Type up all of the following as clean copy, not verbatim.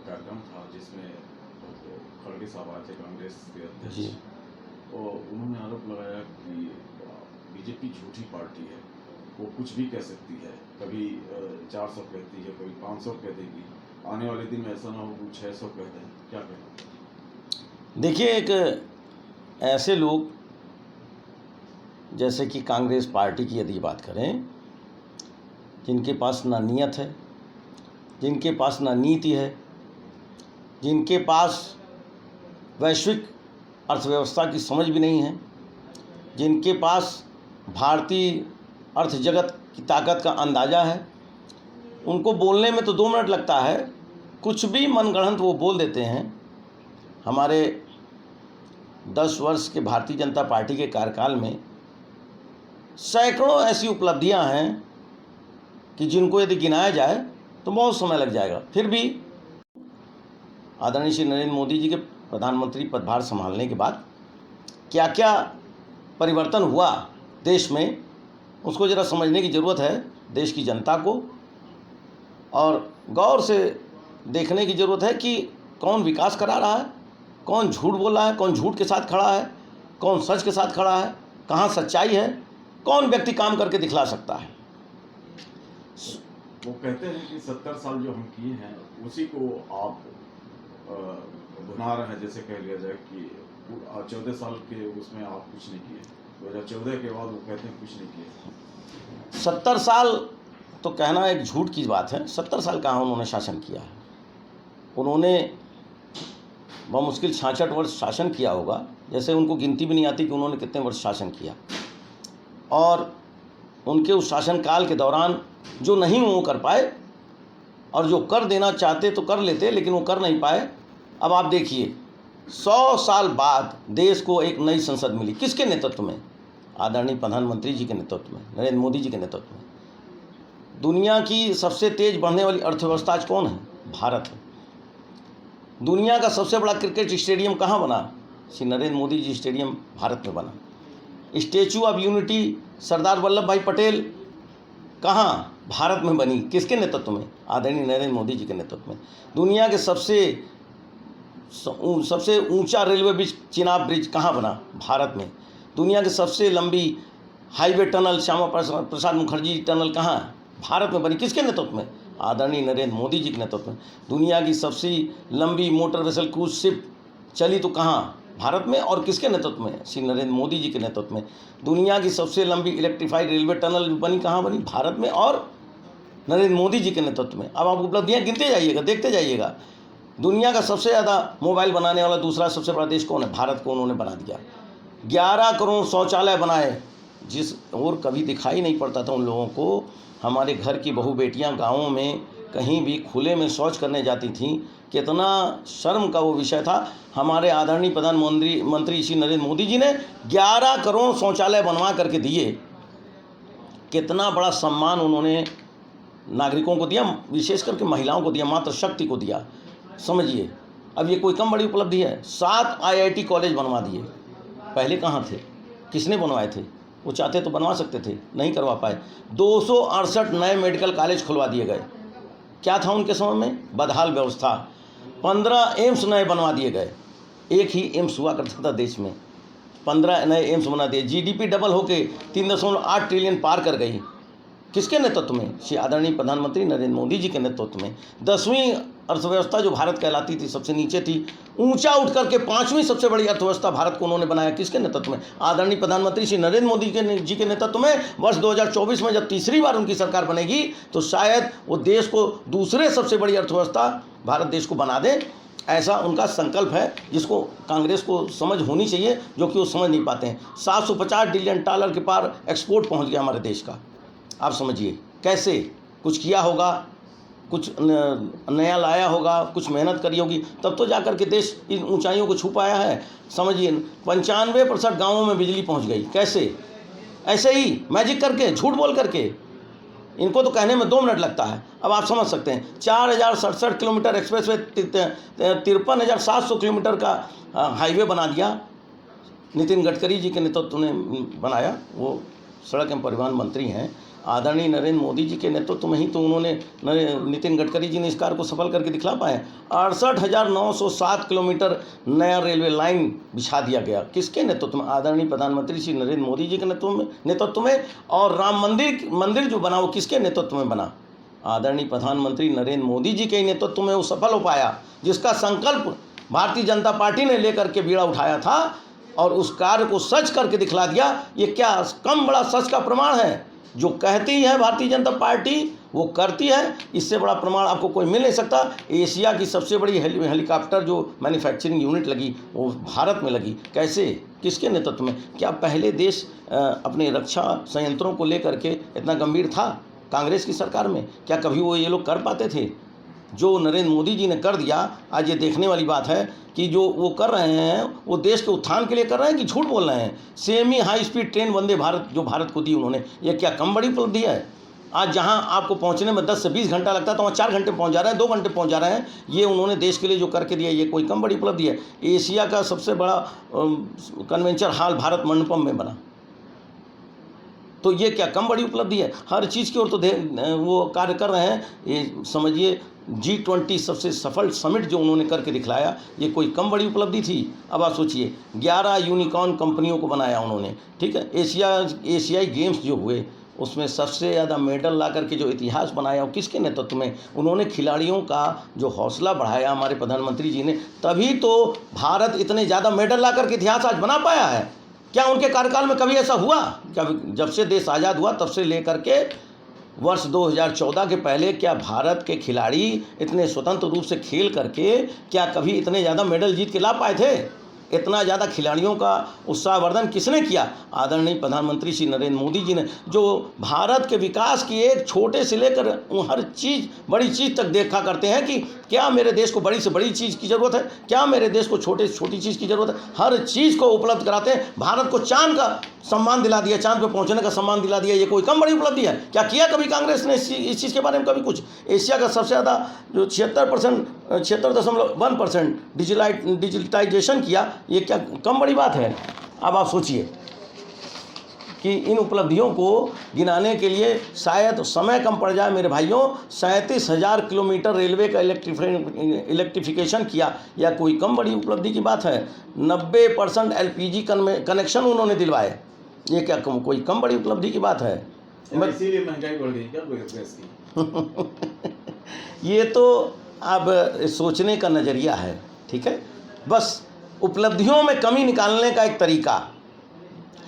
कार्यक्रम था जिसमें खड़गे साहब आए थे, कांग्रेस के अध्यक्ष जी। और उन्होंने आरोप लगाया कि बीजेपी झूठी पार्टी है, वो कुछ भी कह सकती है, कभी 400 कहती है, कभी 500 कह देगी, आने वाले दिन में ऐसा ना हो कि 600 कह दें, क्या कहना? देखिए, एक ऐसे लोग जैसे कि कांग्रेस पार्टी की यदि बात करें, जिनके पास ना नियत है, जिनके पास ना नीति है, जिनके पास वैश्विक अर्थव्यवस्था की समझ भी नहीं है, जिनके पास भारतीय अर्थ जगत की ताकत का अंदाज़ा है, उनको बोलने में तो 2 मिनट लगता है, कुछ भी मनगढ़ंत वो बोल देते हैं। हमारे 10 वर्ष के भारतीय जनता पार्टी के कार्यकाल में सैकड़ों ऐसी उपलब्धियां हैं कि जिनको यदि गिनाया जाए तो बहुत समय लग जाएगा। फिर भी आदरणीय श्री नरेंद्र मोदी जी के प्रधानमंत्री पदभार संभालने के बाद क्या क्या परिवर्तन हुआ देश में, उसको ज़रा समझने की ज़रूरत है देश की जनता को, और गौर से देखने की ज़रूरत है कि कौन विकास करा रहा है, कौन झूठ बोल रहा है, कौन झूठ के साथ खड़ा है, कौन सच के साथ खड़ा है, कहाँ सच्चाई है, कौन व्यक्ति काम करके दिखला सकता है। वो कहते हैं कि 70 साल जो हम किए हैं उसी को आप बना रहे हैं, जैसे कह लिया जाए कि 14 साल के उसमें आप कुछ नहीं किए, 2014 के बाद वो कहते हैं कुछ नहीं किए। 70 साल तो कहना एक झूठ की बात है। 70 साल कहाँ उन्होंने शासन किया है? उन्होंने बमुश्किल 66 वर्ष शासन किया होगा, जैसे उनको गिनती भी नहीं आती कि उन्होंने कितने वर्ष शासन किया। और उनके उस शासनकाल के दौरान जो नहीं वो कर पाए, और जो कर देना चाहते तो कर लेते, लेकिन वो कर नहीं पाए। अब आप देखिए, 100 साल बाद देश को एक नई संसद मिली, किसके नेतृत्व में? आदरणीय प्रधानमंत्री जी के नेतृत्व में, नरेंद्र मोदी जी के नेतृत्व में। दुनिया की सबसे तेज बढ़ने वाली अर्थव्यवस्था आज कौन है? भारत है। दुनिया का सबसे बड़ा क्रिकेट स्टेडियम कहाँ बना? श्री नरेंद्र मोदी जी स्टेडियम भारत में बना। Statue of unity Sardar Vallabh भाई पटेल कहाँ? भारत में बनी। किसके नेतृत्व में? आदरणीय नरेंद्र मोदी जी के नेतृत्व में। दुनिया के सबसे ऊंचा रेलवे ब्रिज, चिनाब ब्रिज कहाँ बना? भारत में। दुनिया की सबसे लंबी highway tunnel, Shyama Prasad Mukherjee tunnel कहाँ? भारत में बनी। किसके नेतृत्व में? आदरणीय नरेंद्र मोदी जी के नेतृत्व में। दुनिया की सबसे लंबी मोटर वेसल क्रूज शिप चली तो कहाँ? भारत में। और किसके नेतृत्व में? श्री नरेंद्र मोदी जी के नेतृत्व में। दुनिया की सबसे लंबी इलेक्ट्रीफाइड रेलवे टनल बनी कहाँ बनी? भारत में और नरेंद्र मोदी जी के नेतृत्व में। अब आप उपलब्धियाँ गिनते जाइएगा, देखते जाइएगा। दुनिया का सबसे ज़्यादा मोबाइल बनाने वाला दूसरा सबसे बड़ा देश कौन है? भारत को उन्होंने बना दिया। 11 करोड़ शौचालय बनाए, जिस और कभी दिखाई नहीं पड़ता था उन लोगों को। हमारे घर की बहू बेटियां गाँवों में कहीं भी खुले में शौच करने जाती थीं, कितना शर्म का वो विषय था। हमारे आदरणीय प्रधानमंत्री श्री नरेंद्र मोदी जी ने 11 करोड़ शौचालय बनवा करके दिए। कितना बड़ा सम्मान उन्होंने नागरिकों को दिया, विशेष करके महिलाओं को दिया, मातृशक्ति को दिया। समझिए, अब ये कोई कम बड़ी उपलब्धि है। 7 IIT कॉलेज बनवा दिए। पहले कहाँ थे? किसने बनवाए थे? वो चाहते तो बनवा सकते थे, नहीं करवा पाए। 268 नए मेडिकल कॉलेज खुलवा दिए गए। क्या था उनके समय में? बदहाल व्यवस्था। 15 एम्स नए बनवा दिए गए। एक ही एम्स हुआ करता था देश में, 15 नए एम्स बना दिए। GDP डबल होके 3.8 ट्रिलियन पार कर गई। किसके नेतृत्व में? श्री आदरणीय प्रधानमंत्री नरेंद्र मोदी जी के नेतृत्व में। 10वीं अर्थव्यवस्था जो भारत कहलाती थी, सबसे नीचे थी, ऊंचा उठ करके 5वीं सबसे बड़ी अर्थव्यवस्था भारत को उन्होंने बनाया। किसके नेतृत्व में? आदरणीय प्रधानमंत्री श्री नरेंद्र मोदी जी के नेतृत्व में। वर्ष 2024 में जब तीसरी बार उनकी सरकार बनेगी तो शायद वो देश को दूसरे सबसे बड़ी अर्थव्यवस्था भारत देश को बना दें, ऐसा उनका संकल्प है, जिसको कांग्रेस को समझ होनी चाहिए, जो कि वो समझ नहीं पाते हैं। $750 बिलियन के पार एक्सपोर्ट पहुँच गया हमारे देश का। आप समझिए कैसे कुछ किया होगा, कुछ नया लाया होगा, कुछ मेहनत करी होगी, तब तो जाकर के देश इन ऊंचाइयों को छू पाया है। समझिए, 95% गाँवों में बिजली पहुंच गई। कैसे? ऐसे ही मैजिक करके, झूठ बोल करके। इनको तो कहने में 2 मिनट लगता है। अब आप समझ सकते हैं, 4067 किलोमीटर एक्सप्रेस वे, 53,700 किलोमीटर का हाईवे बना दिया। नितिन गडकरी जी के नेतृत्व ने बनाया, वो सड़क एवं परिवहन मंत्री हैं। आदरणीय नरेंद्र मोदी जी के नेतृत्व में ही तो उन्होंने नितिन गडकरी जी ने इस कार्य को सफल करके दिखला पाए। 68,907 किलोमीटर नया रेलवे लाइन बिछा दिया गया, किसके नेतृत्व में? आदरणीय प्रधानमंत्री श्री नरेंद्र मोदी जी के नेतृत्व में। और राम मंदिर जो बना वो किसके नेतृत्व में बना? आदरणीय प्रधानमंत्री नरेंद्र मोदी जी के नेतृत्व में वो सफल हो पाया, जिसका संकल्प भारतीय जनता पार्टी ने लेकर के बीड़ा उठाया था और उस कार्य को सच करके दिखला दिया। ये क्या कम बड़ा सच का प्रमाण है? जो कहती है भारतीय जनता पार्टी वो करती है, इससे बड़ा प्रमाण आपको कोई मिल नहीं सकता। एशिया की सबसे बड़ी हेलीकॉप्टर जो मैन्युफैक्चरिंग यूनिट लगी वो भारत में लगी, कैसे, किसके नेतृत्व में? क्या पहले देश अपने रक्षा संयंत्रों को लेकर के इतना गंभीर था कांग्रेस की सरकार में? क्या कभी वो ये लोग कर पाते थे? जो नरेंद्र मोदी जी ने कर दिया, आज ये देखने वाली बात है कि जो वो कर रहे हैं वो देश के उत्थान के लिए कर रहे हैं कि झूठ बोल रहे हैं। Semi high speed train Vande Bharat जो भारत को दी उन्होंने, ये क्या कम बड़ी उपलब्धि है? आज जहां आपको पहुंचने में 10 से 20 घंटा लगता है तो वहाँ 4 घंटे पहुंच जा रहे हैं, 2 घंटे पहुंच जा रहे हैं। ये उन्होंने देश के लिए जो करके दिया, ये कोई कम बड़ी उपलब्धि है? एशिया का सबसे बड़ा कन्वेंशन हॉल भारत मंडपम में बना, तो ये क्या कम बड़ी उपलब्धि है? हर चीज़ की ओर तो वो कार्य कर रहे हैं। ये समझिए G20 सबसे सफल समिट जो उन्होंने करके दिखलाया, ये कोई कम बड़ी उपलब्धि थी? अब आप सोचिए, 11 यूनिकॉर्न कंपनियों को बनाया उन्होंने, ठीक है। एशियाई गेम्स जो हुए उसमें सबसे ज़्यादा मेडल ला करके जो इतिहास बनाया वो किसके नेतृत्व में? उन्होंने खिलाड़ियों का जो हौसला बढ़ाया हमारे प्रधानमंत्री जी ने, तभी तो भारत इतने ज़्यादा मेडल ला करके इतिहास आज बना पाया है। क्या उनके कार्यकाल में कभी ऐसा हुआ? क्या जब से देश आज़ाद हुआ तब से लेकर के वर्ष 2014 के पहले क्या भारत के खिलाड़ी इतने स्वतंत्र रूप से खेल करके क्या कभी इतने ज़्यादा मेडल जीत के ला पाए थे? इतना ज़्यादा खिलाड़ियों का उत्साहवर्धन किसने किया? आदरणीय प्रधानमंत्री श्री नरेंद्र मोदी जी ने, जो भारत के विकास की एक छोटे से लेकर हर चीज़ बड़ी चीज़ तक देखा करते हैं कि क्या मेरे देश को बड़ी से बड़ी चीज़ की ज़रूरत है, क्या मेरे देश को छोटे से छोटी चीज़ की ज़रूरत है, हर चीज़ को उपलब्ध कराते हैं। भारत को चांद का सम्मान दिला दिया, चांद पर पहुंचने का सम्मान दिला दिया, ये कोई कम बड़ी उपलब्धि है? क्या किया कभी कांग्रेस ने इस चीज़ के बारे में कभी कुछ? एशिया का सबसे ज़्यादा जो 76.1% डिजिटाइजेशन किया, ये क्या कम बड़ी बात है? अब आप सोचिए कि इन उपलब्धियों को गिनाने के लिए शायद समय कम पड़ जाए मेरे भाइयों। 37,000 किलोमीटर रेलवे का इलेक्ट्रिफिकेशन किया, या कोई कम बड़ी उपलब्धि की बात है? 90% LPG कनेक्शन उन्होंने दिलवाए, ये क्या कोई कम बड़ी उपलब्धि की बात है? इसीलिए महंगाई बढ़ गई क्या गैस की? ये तो अब सोचने का नज़रिया है, ठीक है। बस उपलब्धियों में कमी निकालने का एक तरीका,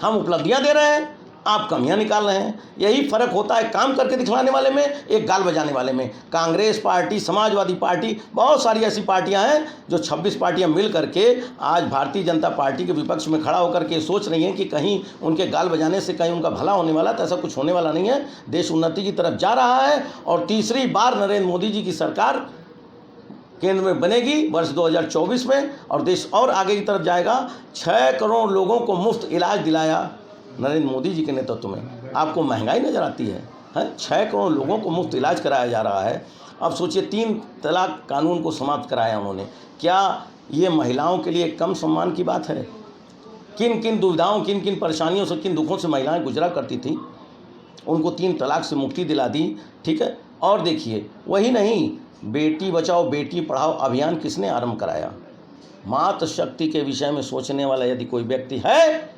हम उपलब्धियां दे रहे हैं, आप कमियां निकाल रहे हैं। यही फ़र्क होता है काम करके दिखलाने वाले में, एक गाल बजाने वाले में। कांग्रेस पार्टी, समाजवादी पार्टी, बहुत सारी ऐसी पार्टियां हैं जो 26 पार्टियां मिल करके आज भारतीय जनता पार्टी के विपक्ष में खड़ा होकर के सोच रही हैं कि कहीं उनके गाल बजाने से कहीं उनका भला होने वाला, तो ऐसा कुछ होने वाला नहीं है। देश उन्नति की तरफ जा रहा है और तीसरी बार नरेंद्र मोदी जी की सरकार केंद्र में बनेगी वर्ष 2024 में, और देश और आगे की तरफ जाएगा। 6 करोड़ लोगों को मुफ्त इलाज दिलाया नरेंद्र मोदी जी के नेतृत्व में। आपको महंगाई नज़र आती है? 6 करोड़ लोगों को मुफ्त इलाज कराया जा रहा है। अब सोचिए, 3 तलाक कानून को समाप्त कराया उन्होंने। क्या ये महिलाओं के लिए कम सम्मान की बात है? किन किन दुविधाओं, किन किन परेशानियों से, किन दुखों से महिलाएं गुजरा करती थी, उनको 3 तलाक से मुक्ति दिला दी, ठीक है। और देखिए, वही नहीं, बेटी बचाओ बेटी पढ़ाओ अभियान किसने आरंभ कराया? मातृ शक्ति के विषय में सोचने वाला यदि कोई व्यक्ति है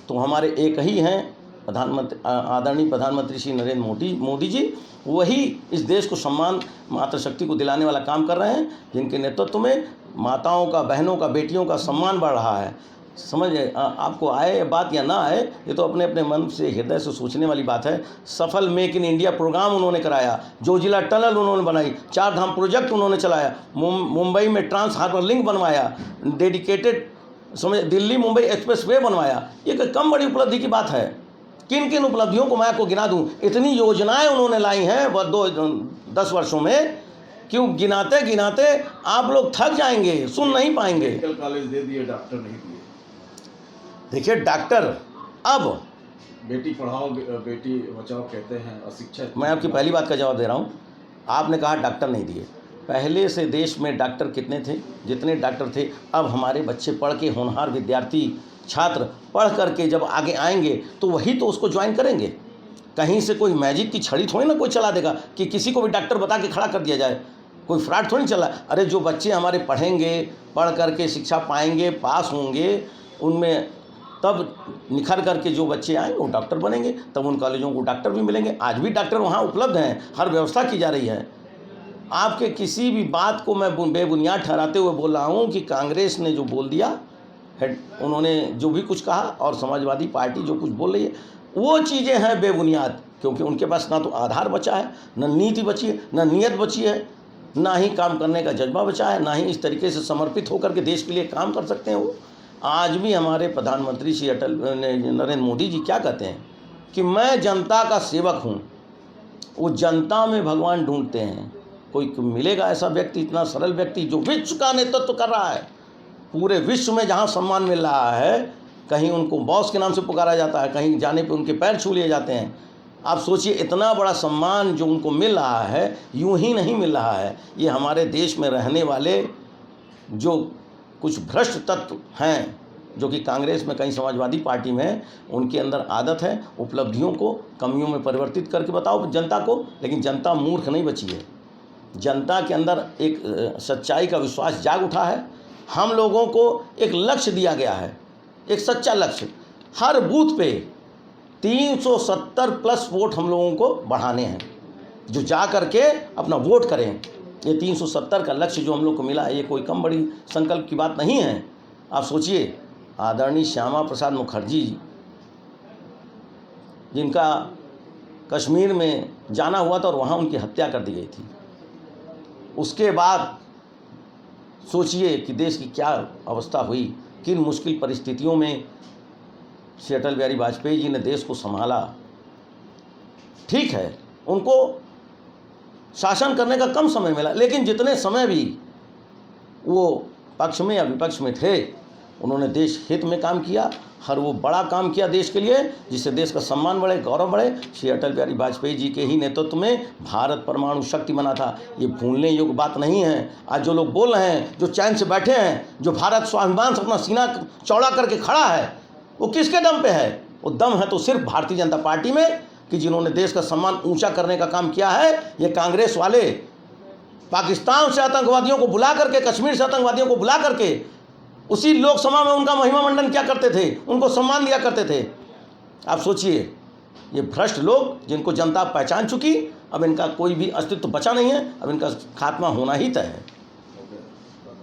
तो हमारे एक ही हैं, आदरणीय प्रधानमंत्री श्री नरेंद्र मोदी जी। वही इस देश को सम्मान, मातृशक्ति को दिलाने वाला काम कर रहे हैं, जिनके नेतृत्व में माताओं का, बहनों का, बेटियों का सम्मान बढ़ रहा है। समझे? आपको आए बात या ना आए, ये तो अपने अपने मन से, हृदय से सोचने वाली बात है। सफल मेक इन इंडिया प्रोग्राम उन्होंने कराया, जोजिला टनल उन्होंने बनाई, 4 धाम प्रोजेक्ट उन्होंने चलाया, मुंबई में ट्रांस हार्बर लिंक बनवाया, डेडिकेटेड समझ दिल्ली मुंबई एक्सप्रेस वे बनवाया। ये कोई कम बड़ी उपलब्धि की बात है? किन किन उपलब्धियों को मैं आपको गिना दूँ? इतनी योजनाएँ उन्होंने लाई हैं 10 वर्षों में, क्यों गिनाते गिनाते आप लोग थक जाएंगे, सुन नहीं पाएंगे। मेडिकल कॉलेज दे दिए, डॉक्टर नहीं दिए। देखिए, डॉक्टर अब बेटी पढ़ाओ बेटी बचाओ कहते हैं, अशिक्षा। मैं आपकी पहली बात का जवाब दे रहा हूँ। आपने कहा डॉक्टर नहीं दिए, पहले से देश में डॉक्टर कितने थे? जितने डॉक्टर थे, अब हमारे बच्चे पढ़ के, होनहार विद्यार्थी छात्र पढ़ करके जब आगे आएंगे तो वही तो उसको ज्वाइन करेंगे। कहीं से कोई मैजिक की छड़ी थोड़ी ना कोई चला देगा कि किसी को भी डॉक्टर बता के खड़ा कर दिया जाए। कोई फ्रॉड थोड़ी चला। अरे जो बच्चे हमारे पढ़ेंगे, पढ़ करके शिक्षा पाएंगे, पास होंगे, उनमें तब निखर करके जो बच्चे आएंगे वो डॉक्टर बनेंगे, तब उन कॉलेजों को डॉक्टर भी मिलेंगे। आज भी डॉक्टर वहाँ उपलब्ध हैं, हर व्यवस्था की जा रही है। आपके किसी भी बात को मैं बेबुनियाद ठहराते हुए बोल रहा हूँ कि कांग्रेस ने जो बोल दिया, उन्होंने जो भी कुछ कहा, और समाजवादी पार्टी जो कुछ बोल रही है, वो चीज़ें हैं बेबुनियाद, क्योंकि उनके पास ना तो आधार बचा है, ना नीति बची है, ना नीयत बची है, ना ही काम करने का जज्बा बचा है, ना ही इस तरीके से समर्पित होकर के देश के लिए काम कर सकते हैं वो। आज भी हमारे प्रधानमंत्री श्री नरेंद्र मोदी जी क्या कहते हैं कि मैं जनता का सेवक हूँ। वो जनता में भगवान ढूंढते हैं। कोई मिलेगा ऐसा व्यक्ति, इतना सरल व्यक्ति जो विश्व का नेतृत्व कर रहा है, पूरे विश्व में जहाँ सम्मान मिल रहा है, कहीं उनको बॉस के नाम से पुकारा जाता है, कहीं जाने पे उनके पैर छू लिए जाते हैं। आप सोचिए, इतना बड़ा सम्मान जो उनको मिल रहा है, यूं ही नहीं मिल रहा है। ये हमारे देश में रहने वाले जो कुछ भ्रष्ट तत्व हैं, जो कि कांग्रेस में, कहीं समाजवादी पार्टी में है, उनके अंदर आदत है उपलब्धियों को कमियों में परिवर्तित करके बताओ जनता को। लेकिन जनता मूर्ख नहीं बची है। जनता के अंदर एक सच्चाई का विश्वास जाग उठा है। हम लोगों को एक लक्ष्य दिया गया है, एक सच्चा लक्ष्य। हर बूथ पे 370 प्लस वोट हम लोगों को बढ़ाने हैं, जो जा करके अपना वोट करें। ये 370 का लक्ष्य जो हम लोग को मिला है, ये कोई कम बड़ी संकल्प की बात नहीं है। आप सोचिए, आदरणीय श्यामा प्रसाद मुखर्जी जी, जिनका कश्मीर में जाना हुआ था और वहाँ उनकी हत्या कर दी गई थी, उसके बाद सोचिए कि देश की क्या अवस्था हुई, किन मुश्किल परिस्थितियों में श्री अटल बिहारी वाजपेयी जी ने देश को संभाला। ठीक है, उनको शासन करने का कम समय मिला, लेकिन जितने समय भी वो पक्ष में या विपक्ष में थे, उन्होंने देश हित में काम किया। हर वो बड़ा काम किया देश के लिए, जिससे देश का सम्मान बढ़े, गौरव बढ़े। श्री अटल बिहारी वाजपेयी जी के ही नेतृत्व में भारत परमाणु शक्ति बना था। ये भूलने योग्य बात नहीं है। आज जो लोग बोल रहे हैं, जो चैन से बैठे हैं, जो भारत स्वाभिमान से अपना सीना चौड़ा करके खड़ा है, वो किसके दम पे है? वो दम है तो सिर्फ भारतीय जनता पार्टी में, कि जिन्होंने देश का सम्मान ऊंचा करने का काम किया है। ये कांग्रेस वाले पाकिस्तान से आतंकवादियों को बुला करके, कश्मीर से आतंकवादियों को बुला करके उसी लोकसभा में उनका महिमा मंडन क्या करते थे, उनको सम्मान दिया करते थे। आप सोचिए, ये भ्रष्ट लोग जिनको जनता पहचान चुकी, अब इनका कोई भी अस्तित्व बचा नहीं है, अब इनका खात्मा होना ही तय है।